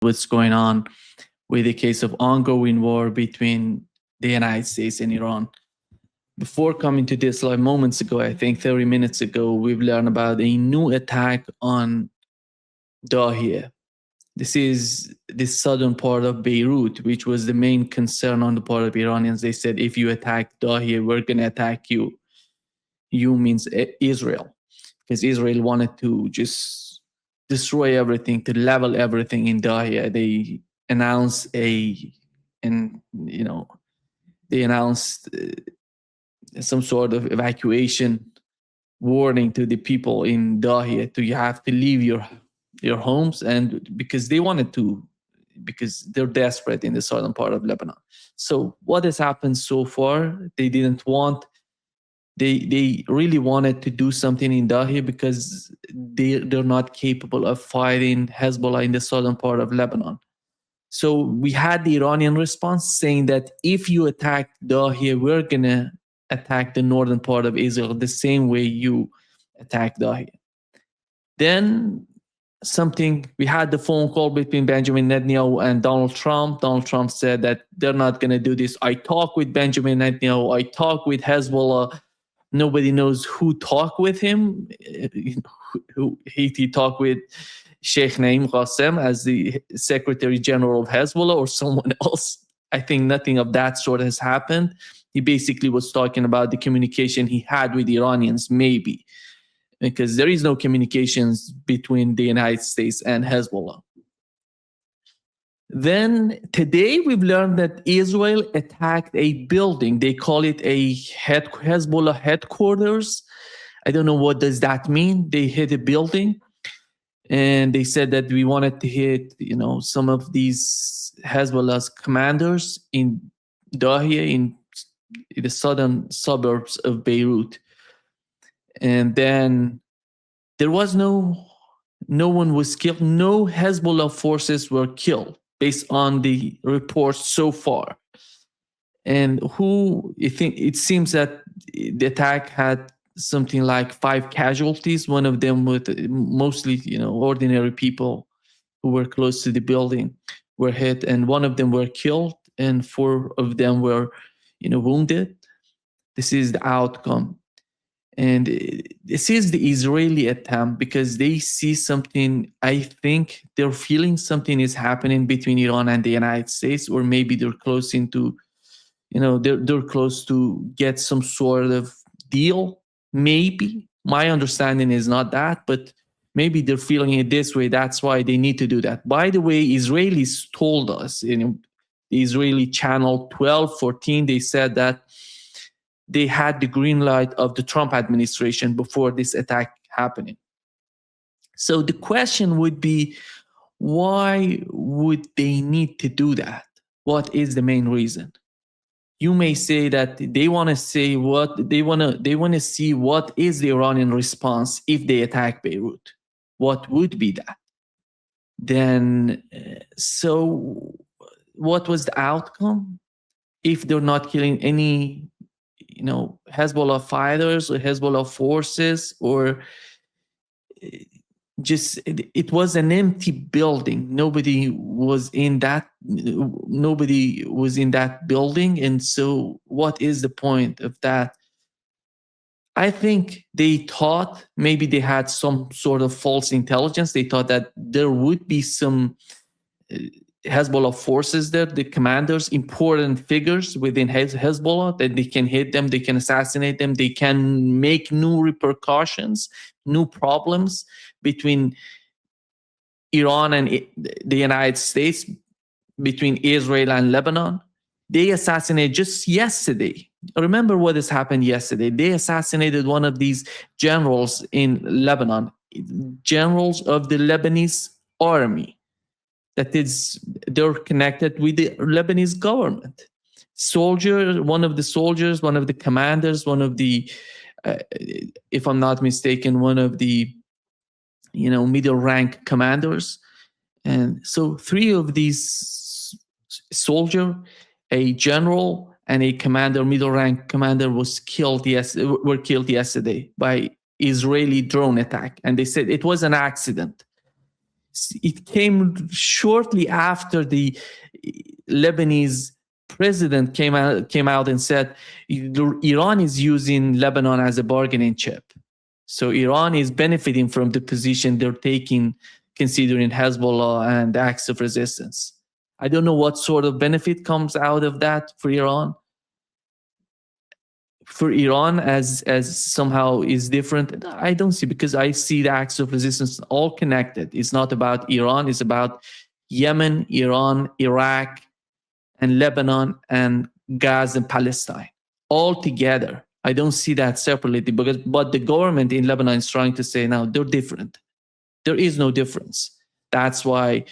what's going on with the case of ongoing war between the United States and Iran. Before coming to this, like moments ago, I think 30 minutes ago, we've learned about a new attack on Dahia. This is the southern part of Beirut, which was the main concern on the part of Iranians. They said, if you attack Dahia, we're going to attack you. You means Israel, because Israel wanted to just destroy everything, to level everything in Dahia. They announced some sort of evacuation warning to the people in Dahia to you have to leave your homes, and because they're desperate in the southern part of Lebanon. So what has happened so far? They really wanted to do something in Dahia because they're not capable of fighting Hezbollah in the southern part of Lebanon. So we had the Iranian response saying that if you attack Dahia, we're going to attack the northern part of Israel the same way you attack Dahia. Then we had the phone call between Benjamin Netanyahu and Donald Trump. Donald Trump said that they're not going to do this. I talked with Benjamin Netanyahu. I talked with Hezbollah. Nobody knows who talked with him. He talked with Sheikh Naim Qassem as the Secretary General of Hezbollah or someone else. I think nothing of that sort has happened. He basically was talking about the communication he had with the Iranians, maybe, because there is no communications between the United States and Hezbollah. Then today we've learned that Israel attacked a building. They call it a Hezbollah headquarters. I don't know what does that mean. They hit a building, and they said that we wanted to hit, some of these Hezbollah's commanders in Dahia, in the southern suburbs of Beirut. And then there was no one was killed. No Hezbollah forces were killed based on the reports so far. And it seems that the attack had something like 5 casualties. One of them with mostly, ordinary people who were close to the building were hit, and one of them were killed, and 4 of them were, wounded. This is the outcome. And this is the Israeli attempt because they see something. I think they're feeling something is happening between Iran and the United States, or maybe they're close they're close to get some sort of deal. Maybe. My understanding is not that, but maybe they're feeling it this way. That's why they need to do that. By the way, Israelis told us, the Israeli channel 1214, they said that they had the green light of the Trump administration before this attack happening. So the question would be, why would they need to do that? What is the main reason? You may say that they want to say they want to see what is the Iranian response if they attack Beirut. What would be that? Then, so what was the outcome? If they're not killing any Hezbollah fighters or Hezbollah forces, or just it was an empty building. Nobody was in that building. And so what is the point of that? I think they thought maybe they had some sort of false intelligence. They thought that there would be some Hezbollah forces there, the commanders, important figures within Hezbollah, that they can hit them, they can assassinate them, they can make new repercussions, new problems between Iran and the United States, between Israel and Lebanon. They assassinated just yesterday. Remember what has happened yesterday. They assassinated one of these generals in Lebanon, generals of the Lebanese army. They're connected with the Lebanese government. One of the commanders, one of the, if I'm not mistaken, one of the, middle rank commanders. And so 3 of these soldiers, a general and a commander, middle rank commander, were killed yesterday by Israeli drone attack. And they said it was an accident. it came shortly after the Lebanese president came out and said Iran is using Lebanon as a bargaining chip. So Iran is benefiting from the position they're taking, considering Hezbollah and acts of resistance. I don't know what sort of benefit comes out of that for Iran. For Iran, as somehow is different, I don't see, because I see the acts of resistance all connected. It's not about Iran, it's about Yemen, Iran, Iraq, and Lebanon, and Gaza and Palestine all together. I don't see that separately, but the government in Lebanon is trying to say now they're different. There is no difference. That's why,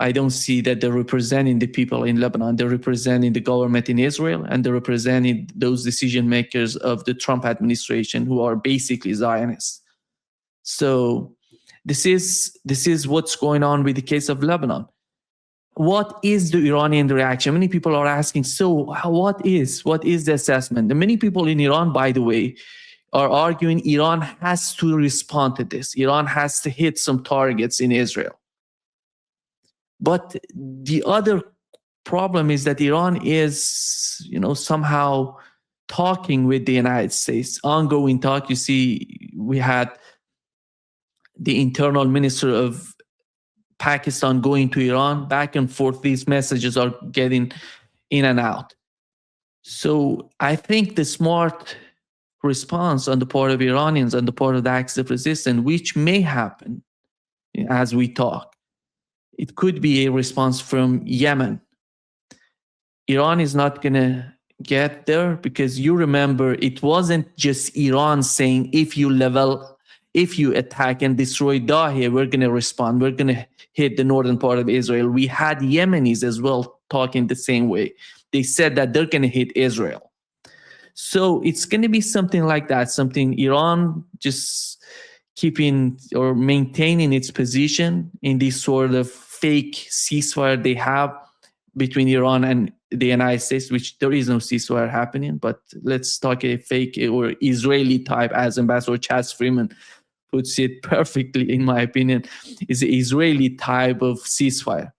I don't see that they're representing the people in Lebanon. They're representing the government in Israel, and they're representing those decision makers of the Trump administration who are basically Zionists. So this is what's going on with the case of Lebanon. What is the Iranian reaction? Many people are asking, so what is the assessment? And many people in Iran, by the way, are arguing Iran has to respond to this. Iran has to hit some targets in Israel. But the other problem is that Iran is, somehow talking with the United States, ongoing talk. You see, we had the internal minister of Pakistan going to Iran, back and forth. These messages are getting in and out. So I think the smart response on the part of Iranians, on the part of the acts of resistance, which may happen as we talk, it could be a response from Yemen. Iran is not going to get there, because you remember, it wasn't just Iran saying, if you attack and destroy Dahiya, we're going to respond. We're going to hit the northern part of Israel. We had Yemenis as well talking the same way. They said that they're going to hit Israel. So it's going to be something like that, something Iran just keeping or maintaining its position in this sort of fake ceasefire they have between Iran and the United States, which there is no ceasefire happening, but let's talk a fake or Israeli type, as Ambassador Chas Freeman puts it perfectly, in my opinion, is an Israeli type of ceasefire.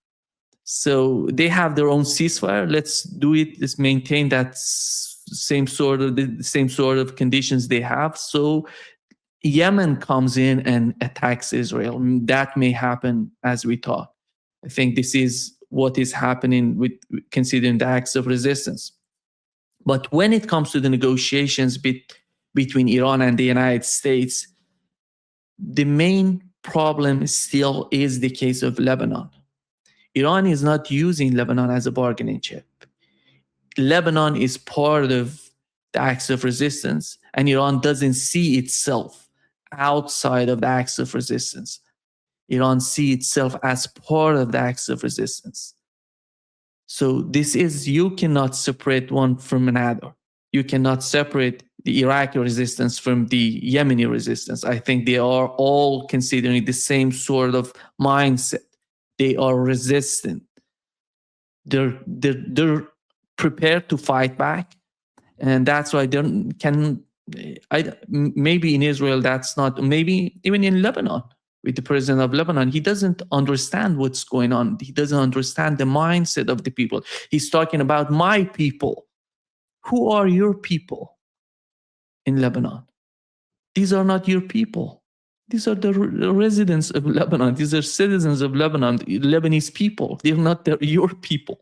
So they have their own ceasefire. Let's do it. Let's maintain that same sort of conditions they have. So Yemen comes in and attacks Israel. That may happen as we talk. I think this is what is happening with considering the acts of resistance. But when it comes to the negotiations between Iran and the United States, the main problem still is the case of Lebanon. Iran is not using Lebanon as a bargaining chip. Lebanon is part of the acts of resistance, and Iran doesn't see itself outside of the acts of resistance. Iran sees itself as part of the acts of resistance. So you cannot separate one from another. You cannot separate the Iraqi resistance from the Yemeni resistance. I think they are all considering the same sort of mindset. They are resistant. They're prepared to fight back, and that's why maybe in Israel that's not. Maybe even in Lebanon, with the president of Lebanon, he doesn't understand what's going on. He doesn't understand the mindset of the people. He's talking about my people. Who are your people in Lebanon? These are not your people. These are the residents of Lebanon. These are citizens of Lebanon, Lebanese people. They're not your people.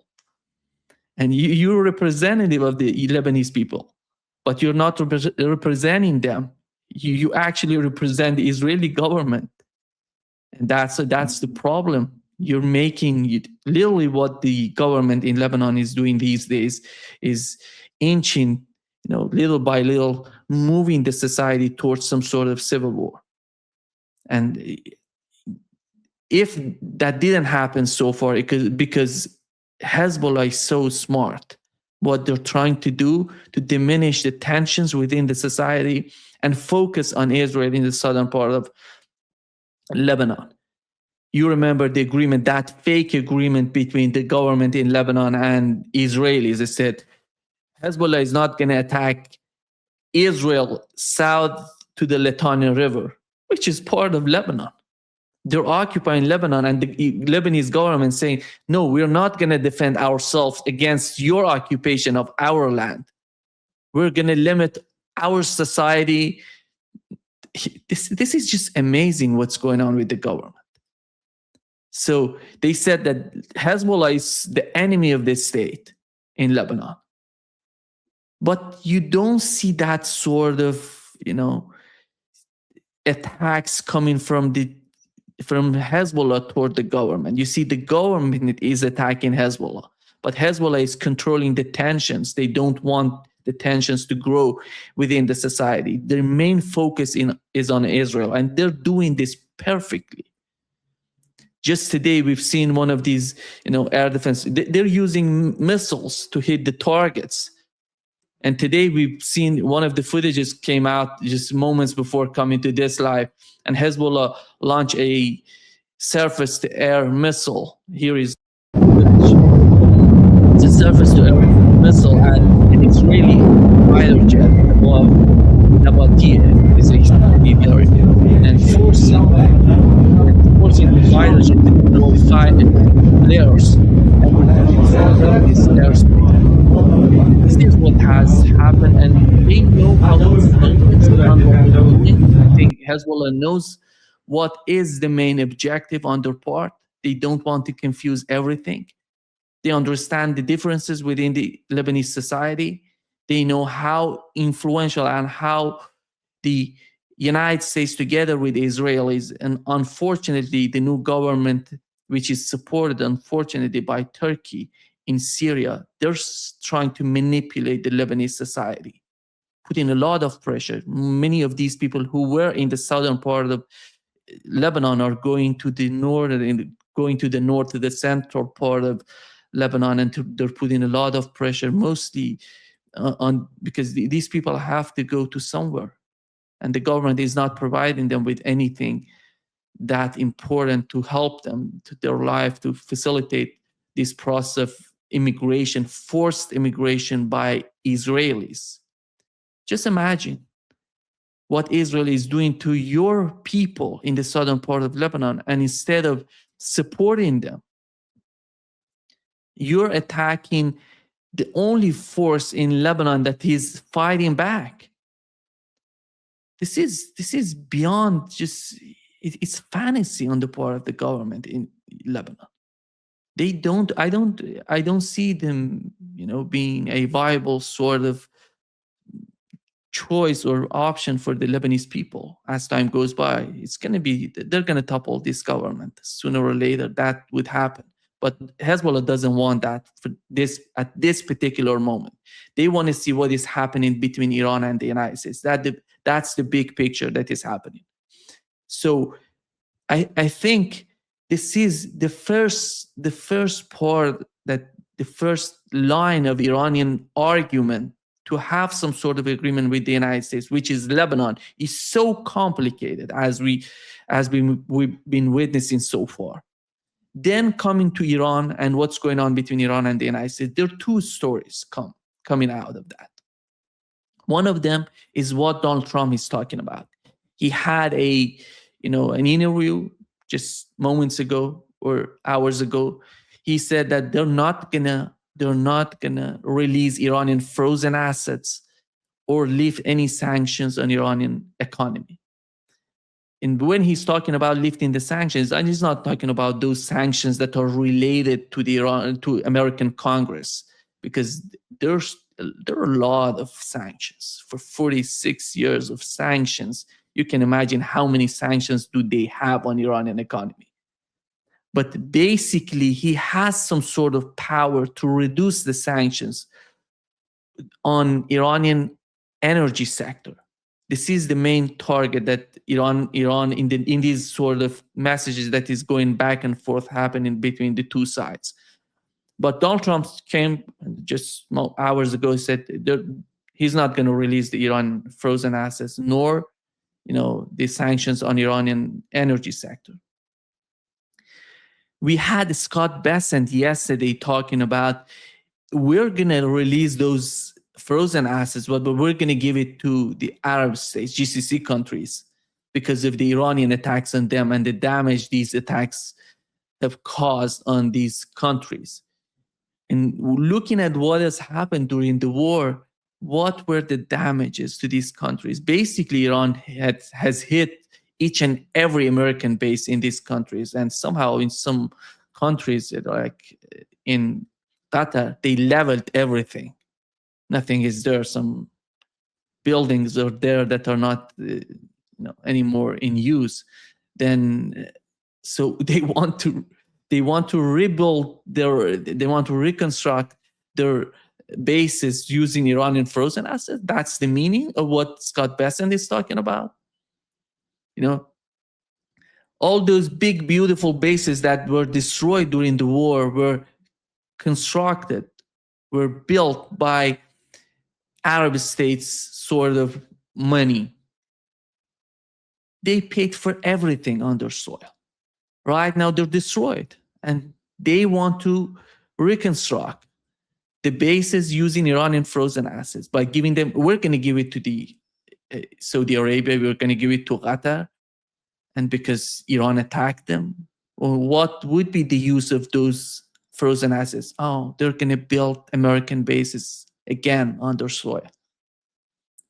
And you're representative of the Lebanese people, but you're not representing them. You actually represent the Israeli government. And that's the problem. You're making literally what the government in Lebanon is doing these days is inching, little by little, moving the society towards some sort of civil war. And if that didn't happen so far, because Hezbollah is so smart, what they're trying to do to diminish the tensions within the society and focus on Israel in the southern part of Lebanon. You remember the agreement, that fake agreement between the government in Lebanon and Israelis. They said Hezbollah is not going to attack Israel south to the Litani River, which is part of Lebanon. They're occupying Lebanon, and the Lebanese government saying, no, we're not going to defend ourselves against your occupation of our land. We're going to limit our society. This is just amazing what's going on with the government. So they said that Hezbollah is the enemy of the state in Lebanon. But you don't see that sort of, attacks coming from Hezbollah toward the government. You see the government is attacking Hezbollah, but Hezbollah is controlling the tensions. They don't want the tensions to grow within the society. Their main focus is on Israel, and they're doing this perfectly. Just today, we've seen one of these, air defense. They're using missiles to hit the targets. And today we've seen one of the footages came out just moments before coming to this live, and Hezbollah launched a surface-to-air missile. Here is footage. It's a surface-to-air missile at an Israeli fighter jet above Nabatea, is a city there, and forcing the fighter jet to notify players and this airspace. This is what has happened, and they know how to focus on what they're doing. I think Hezbollah knows what is the main objective on their part. They don't want to confuse everything. They understand the differences within the Lebanese society. They know how influential and how the United States together with the Israelis, and unfortunately the new government, which is supported unfortunately by Turkey in Syria, they're trying to manipulate the Lebanese society, putting a lot of pressure. Many of these people who were in the southern part of Lebanon are going to the north, to the central part of Lebanon, and they're putting a lot of pressure, mostly on because these people have to go to somewhere, and the government is not providing them with anything that important to help them to their life, to facilitate this process of immigration, forced immigration by Israelis. Just imagine what Israel is doing to your people in the southern part of Lebanon, and instead of supporting them, you're attacking the only force in Lebanon that is fighting back. This is beyond just, it's fantasy on the part of the government in Lebanon. I don't see them, being a viable sort of choice or option for the Lebanese people. As time goes by, they're going to topple this government sooner or later. That would happen. But Hezbollah doesn't want that at this particular moment. They want to see what is happening between Iran and the United States. That's the big picture that is happening. So I think this is the first part, that the first line of Iranian argument to have some sort of agreement with the United States, which is Lebanon, is so complicated as we've been witnessing so far. Then coming to Iran and what's going on between Iran and the United States, there are two stories coming out of that. One of them is what Donald Trump is talking about. He had an interview just moments ago or hours ago. He said that they're not gonna release Iranian frozen assets or lift any sanctions on Iranian economy. And when he's talking about lifting the sanctions, and he's not talking about those sanctions that are related to American Congress, because there are a lot of sanctions. For 46 years of sanctions, you can imagine how many sanctions do they have on Iranian economy. But basically, he has some sort of power to reduce the sanctions on Iranian energy sector. This is the main target that Iran in these sort of messages that is going back and forth happening between the two sides. But Donald Trump came just hours ago, said he's not going to release the Iran frozen assets, nor the sanctions on Iranian energy sector. We had Scott Bessent yesterday talking about, we're going to release those frozen assets, but we're going to give it to the Arab states, GCC countries. because of the Iranian attacks on them and the damage these attacks have caused on these countries. And looking at what has happened during the war, what were the damages to these countries? Basically, Iran has hit each and every American base in these countries. And somehow in some countries, like in Qatar, they leveled everything. Nothing is there. Some buildings are there that are not anymore in use. Then so they want to rebuild they want to reconstruct their bases using Iranian frozen assets. That's the meaning of what Scott Bessent is talking about. All those big, beautiful bases that were destroyed during the war were constructed, were built by Arab states' sort of money. They paid for everything on their soil. Right now, they're destroyed, and they want to reconstruct the bases using Iranian frozen assets by giving them. We're going to give it to the Saudi Arabia. We're going to give it to Qatar, and because Iran attacked them, or what would be the use of those frozen assets? Oh, they're going to build American bases again on their soil.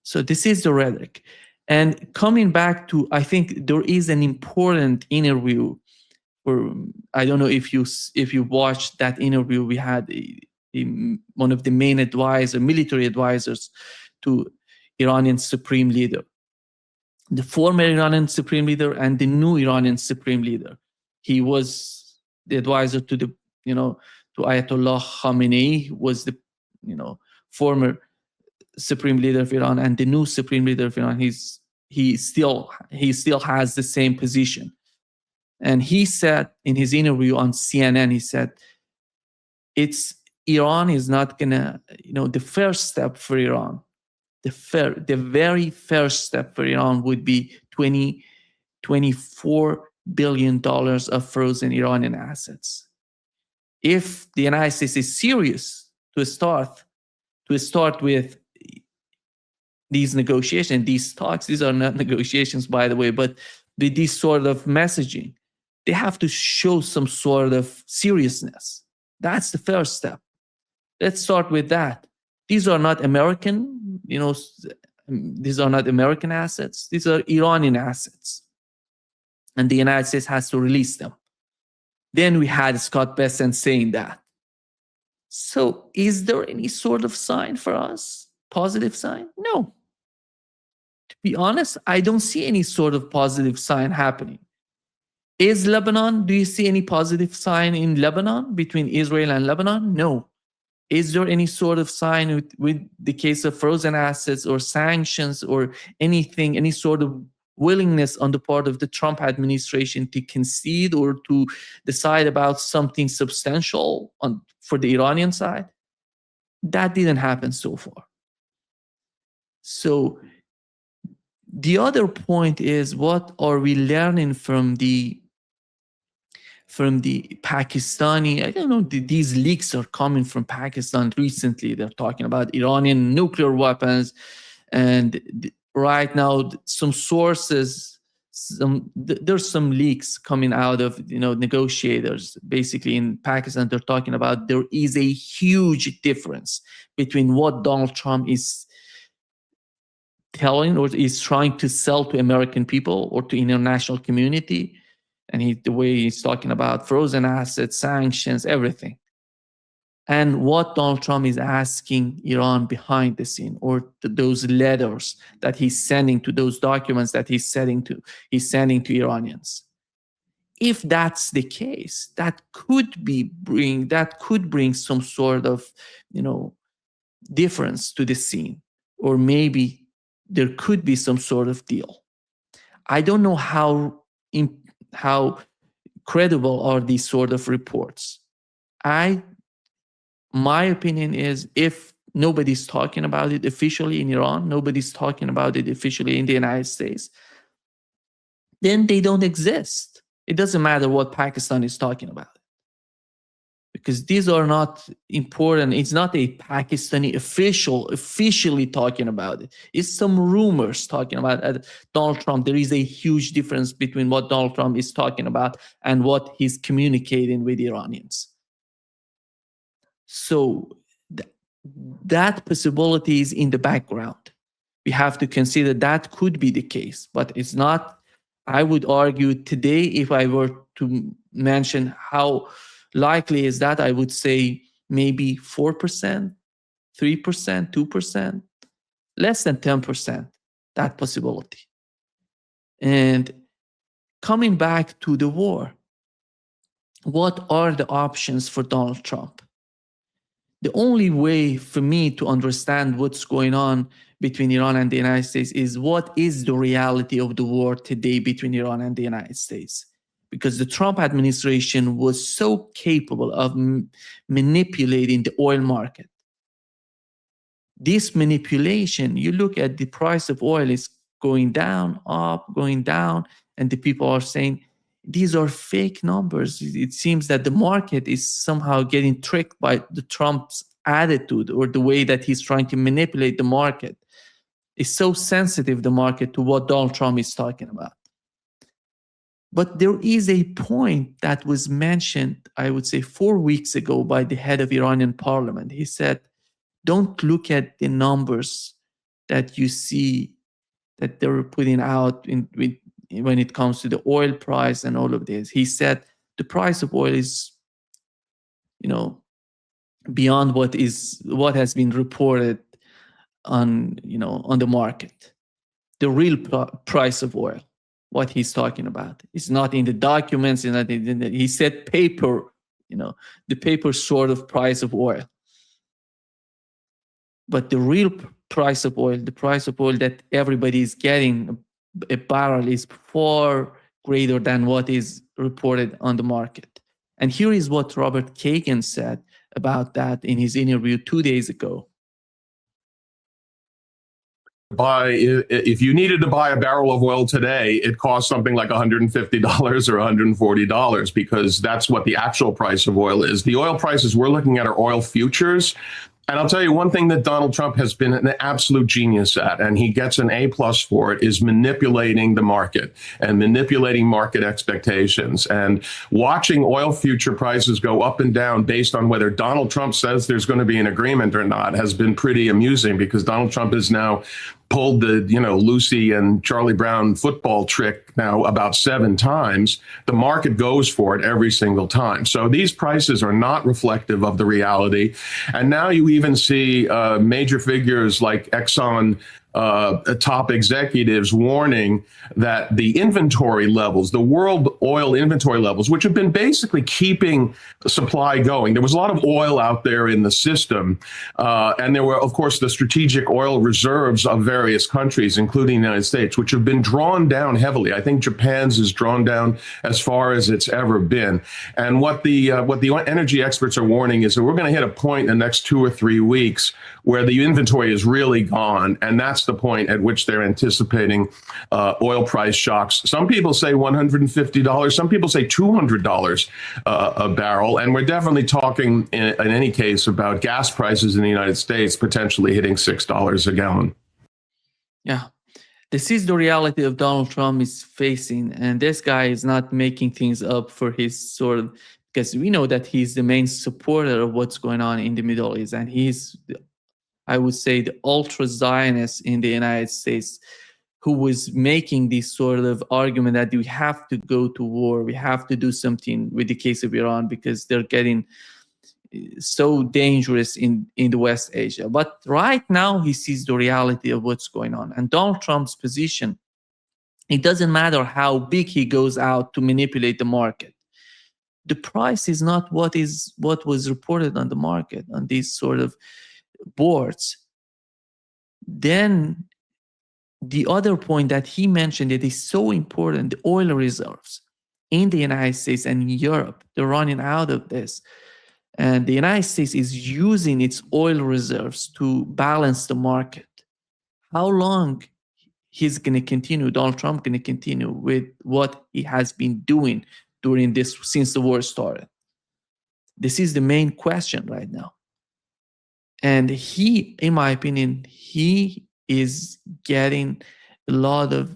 So this is the rhetoric. And coming back to, I think there is an important interview, or I don't know if you watched that interview we had one of the main military advisors to Iranian Supreme Leader, the former Iranian Supreme Leader and the new Iranian Supreme Leader. He was the advisor to to Ayatollah Khamenei, was the former Supreme Leader of Iran, and the new Supreme Leader of Iran. He still has the same position. And he said in his interview on CNN, he said, Iran is not gonna, the first step for Iran, the very first step for Iran would be $24 billion of frozen Iranian assets. If the United States is serious to start with these negotiations, these talks, these are not negotiations, by the way, but with this sort of messaging, they have to show some sort of seriousness. That's the first step. Let's start with that. These are not American, these are not American assets. These are Iranian assets. And the United States has to release them. Then we had Scott Bessent saying that. So is there any sort of sign for us? Positive sign? No. To be honest, I don't see any sort of positive sign happening. Is Lebanon, do you see any positive sign in Lebanon, between Israel and Lebanon? No. Is there any sort of sign with the case of frozen assets or sanctions or anything, any sort of willingness on the part of the Trump administration to concede or to decide about something substantial for the Iranian side? That didn't happen so far. So the other point is, what are we learning from the Pakistani? I don't know, these leaks are coming from Pakistan recently. They're talking about Iranian nuclear weapons, and right now some sources, there's some leaks coming out of negotiators basically in Pakistan. They're talking about there is a huge difference between what Donald Trump is telling or is trying to sell to American people or to international community, and the way he's talking about frozen assets, sanctions, everything, and what Donald Trump is asking Iran behind the scene, or those letters that he's sending, to those documents that he's sending to Iranians. If that's the case, that could bring some sort of difference to the scene, or maybe there could be some sort of deal. I don't know how credible are these sort of reports. My opinion is, if nobody's talking about it officially in Iran, nobody's talking about it officially in the United States, then they don't exist. It doesn't matter what Pakistan is talking about, because these are not important. It's not a Pakistani officially talking about it. It's some rumors talking about Donald Trump. There is a huge difference between what Donald Trump is talking about and what he's communicating with Iranians. So that possibility is in the background. We have to consider that could be the case, but it's not. I would argue today, if I were to mention how likely is that, I would say maybe 4%, 3%, 2%, less than 10%, that possibility. And coming back to the war, what are the options for Donald Trump? The only way for me to understand what's going on between Iran and the United States is what is the reality of the war today between Iran and the United States. Because the Trump administration was so capable of manipulating the oil market. This manipulation, you look at the price of oil is going down, up, going down, and the people are saying, these are fake numbers. It seems that the market is somehow getting tricked by the Trump's attitude or the way that he's trying to manipulate the market. It's so sensitive, the market, to what Donald Trump is talking about. But there is a point that was mentioned, I would say 4 weeks ago, by the head of Iranian parliament. He said, don't look at the numbers that you see that they're putting out when it comes to the oil price and all of this. He said the price of oil is, beyond what has been reported on the market. The real price of oil, what he's talking about, is not in the documents. He said paper, the paper sort of price of oil. But the real price of oil, the price of oil that everybody is getting, a barrel, is far greater than what is reported on the market. And here is what Robert Kagan said about that in his interview 2 days ago. If you needed to buy a barrel of oil today, it costs something like $150 or $140 because that's what the actual price of oil is. The oil prices we're looking at are oil futures. And I'll tell you one thing that Donald Trump has been an absolute genius at, and he gets an A+ for it, is manipulating the market and manipulating market expectations and watching oil future prices go up and down based on whether Donald Trump says there's going to be an agreement or not has been pretty amusing, because Donald Trump has now pulled the, Lucy and Charlie Brown football trick now about 7 times. The market goes for it every single time. So these prices are not reflective of the reality. And now you even see major figures like Exxon top executives warning that the inventory levels, the world oil inventory levels, which have been basically keeping supply going. There was a lot of oil out there in the system. And there were, of course, the strategic oil reserves of various countries, including the United States, which have been drawn down heavily. I think Japan's is drawn down as far as it's ever been. And what the energy experts are warning is that we're going to hit a point in the next 2 or 3 weeks where the inventory is really gone. And that's the point at which they're anticipating oil price shocks. Some people say $150. Some people say $200 a barrel. And we're definitely talking, in any case, about gas prices in the United States potentially hitting $6 a gallon. Yeah. This is the reality of Donald Trump is facing. And this guy is not making things up for his because we know that he's the main supporter of what's going on in the Middle East. And he's, I would say, the ultra-Zionist in the United States who was making this sort of argument that we have to go to war, we have to do something with the case of Iran because they're getting so dangerous in the West Asia. But right now he sees the reality of what's going on. And Donald Trump's position, it doesn't matter how big he goes out to manipulate the market. The price is not what was reported on the market, on these sort of boards. Then the other point that he mentioned that is so important, the oil reserves in the United States and Europe, they're running out of this. And the United States is using its oil reserves to balance the market. How long he's going to continue, Donald Trump going to continue with what he has been doing during this, since the war started? This is the main question right now. And he, in my opinion, he is getting a lot of,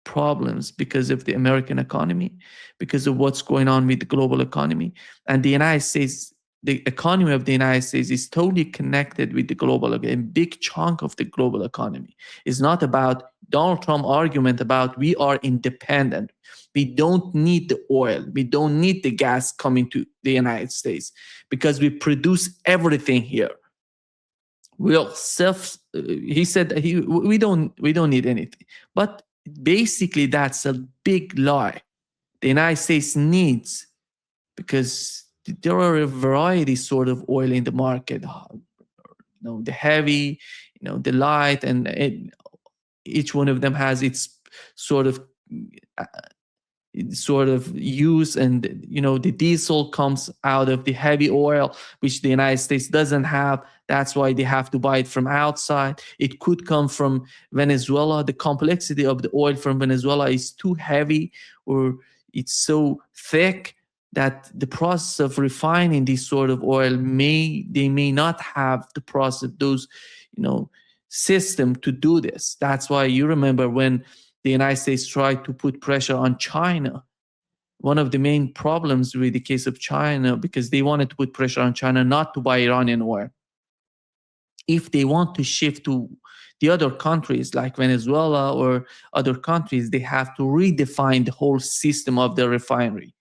problems because of the American economy, because of what's going on with the global economy. And the United States, the economy of the United States is totally connected with the global, a big chunk of the global economy. It's not about Donald Trump argument about we are independent. We don't need the oil. We don't need the gas coming to the United States because we produce everything here. We'll he said we don't need anything. But basically that's a big lie. The United States needs, because there are a variety sort of oil in the market, the heavy, the light, and each one of them has its sort of use. And the diesel comes out of the heavy oil, which the United States doesn't have. That's why they have to buy it from outside. It could come from Venezuela. The complexity of the oil from Venezuela is too heavy, or it's so thick that the process of refining this sort of oil they may not have the process, those system to do this. That's why you remember when the United States tried to put pressure on China. One of the main problems with the case of China, because they wanted to put pressure on China not to buy Iranian oil. If they want to shift to the other countries like Venezuela or other countries, they have to redefine the whole system of the refinery.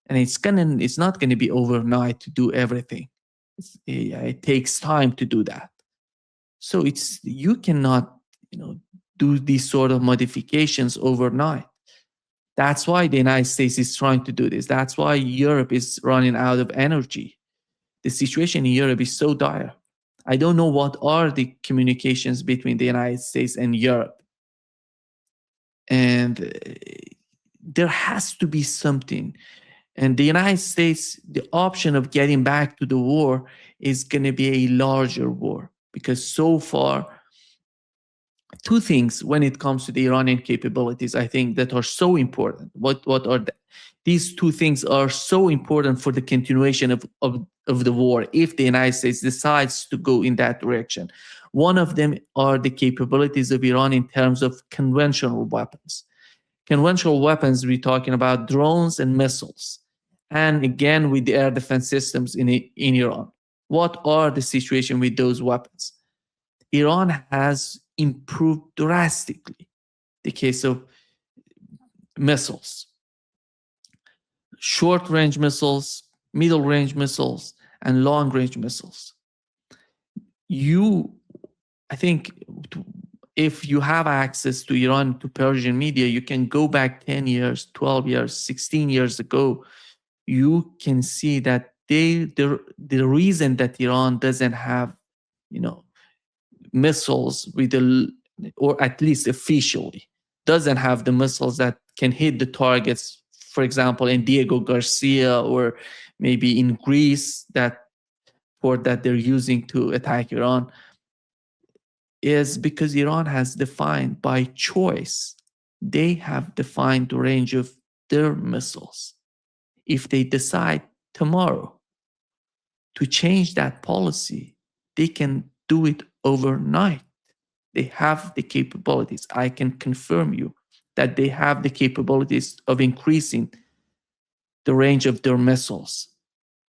And it's not going to be overnight to do everything. It takes time to do that. So you cannot, do these sort of modifications overnight. That's why the United States is trying to do this. That's why Europe is running out of energy. The situation in Europe is so dire. I don't know what are the communications between the United States and Europe. And there has to be something. And the United States, the option of getting back to the war is going to be a larger war, because so far, two things when it comes to the Iranian capabilities, I think, that are so important. What are these two things are so important for the continuation of the war if the United States decides to go in that direction. One of them are the capabilities of Iran in terms of conventional weapons. Conventional weapons, we're talking about drones and missiles. And again, with the air defense systems in Iran. What are the situation with those weapons? Iran has improved drastically the case of missiles, short-range missiles, middle-range missiles, and long-range missiles. I think if you have access to Iran, to Persian media, you can go back 10 years, 12 years, 16 years ago. You can see that the reason that Iran doesn't have, missiles or at least officially doesn't have the missiles that can hit the targets, for example, in Diego Garcia or maybe in Greece, that port that they're using to attack Iran, is because Iran has defined by choice. They have defined the range of their missiles. If they decide tomorrow to change that policy, they can do it overnight. They have the capabilities. I can confirm you that they have the capabilities of increasing the range of their missiles.